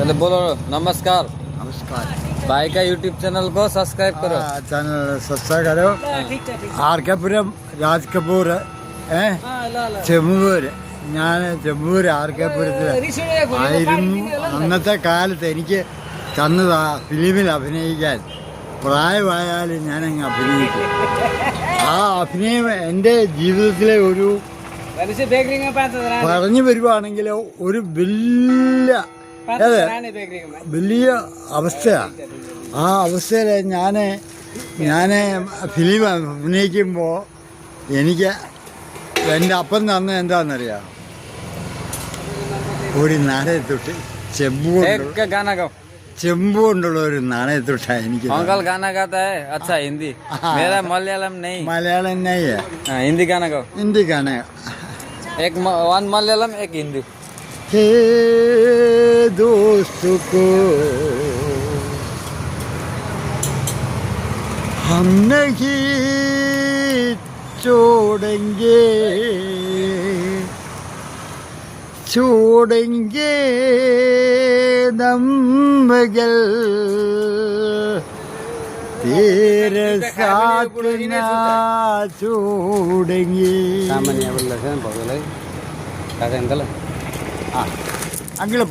चलो बोलो नमस्कार। नमस्कार। भाई का यूट्यूब चैनल को सब्सक्राइब करो। चैनल सब्सक्राइब करो। ആർക്കപുരം രാജ് കപൂർ ചെമ്മൂര്. ഞാൻ ചെമ്മൂര് ആർക്കപുരത്തിൽ ആയിരുന്നു. അന്നത്തെ കാലത്ത് എനിക്ക് തന്നതാ ഫിലിമിൽ അഭിനയിക്കാൻ. പ്രായമായാലും ഞാനങ്ങ് അഭിനയിക്കും. ആ അഭിനയം എൻ്റെ ജീവിതത്തിലെ ഒരു പറഞ്ഞു വരുവാണെങ്കിൽ ഒരു വലിയ അവസ്ഥയാണ്. ആ അവസ്ഥയിൽ ഞാൻ ഫിലിം അഭിനയിക്കുമ്പോൾ എനിക്ക് എൻ്റെ അപ്പം തന്ന എന്താണെന്നറിയാം, ഒരു നാണയത്തൊട്ട് ചെമ്പ് കൊണ്ടുള്ള ഒരു നാണയത്തൊട്ടാണ് എനിക്ക്. गाना गाता है अच्छा हिंदी, मेरा मलयालम नहीं। മലയാളം नहीं है, हिंदी गाना गाओ। हिंदी गाना. एक वन मलयालम एक हिंदी। हे दोस्त को हम नहीं छोड़ेंगे, छोड़ेंगे दम बगल तेरे साथ ना छोड़ेंगे. അങ്കിള്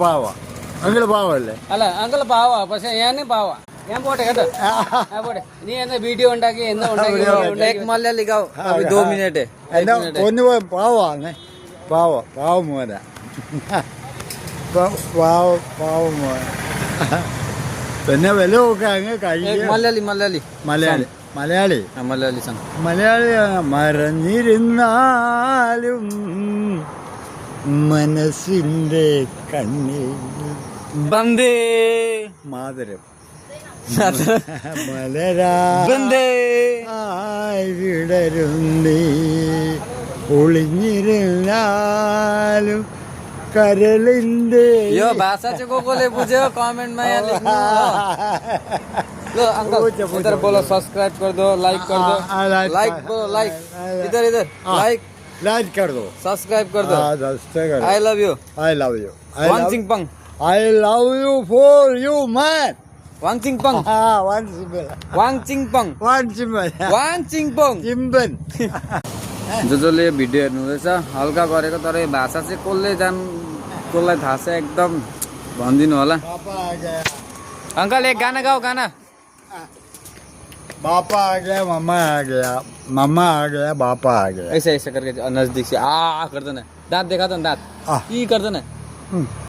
പാവല്ലേ? അല്ല അങ്കിള് പാവാ, പക്ഷെ ഞാനും പാവാ. ഞാൻ പോട്ടെ കേട്ടോ, പോട്ടെ. നീ എന്നെ വീഡിയോ ഉണ്ടാക്കി മലയാളി 2 മിനിറ്റ്. എന്റെ പൊന്നു പാവാന്നേ, പാവം മോന, പാവം മോന. പിന്നെ വിലമൊക്കെ അങ്ങ് കഴിയും. മലയാളി മറഞ്ഞിരുന്നാലും മനസ്സിന്റെ കണ്ണിൽ ബന്ദേ മാതരം മലരായി വിടരുന്നേ, ഒളിഞ്ഞിരുന്നാലും കരളിന്റെ. यो भाषा चाहिँ को बुझ्यो कमेन्ट में यहाँ लेख्नु। लो अंकल इधर बोलो सब्सक्राइब कर दो, लाइक कर दो, लाइक बोलो, लाइक इधर लाइक कर दो, सब्सक्राइब कर दो। I love you Wang Chingpang, I love you for you man. Wang Chingpang, Wang Chingpang, Wang Chingpang चिम्बन. जसले भिडियो हेर्नुहुँदैछ हल्का गरेको, तर यो भाषा चाहिँ कसलाई थाहा छ एकदम भनिदिनु होला। अंकल एक गाना गाओ, गाना। पापा आ गया, मम्मा आ गया, मम्मा आ गया, पापा आ गया. ऐसा करके नजदीक से आ कर देना, दांत देखा दो, दांत ई कर देना.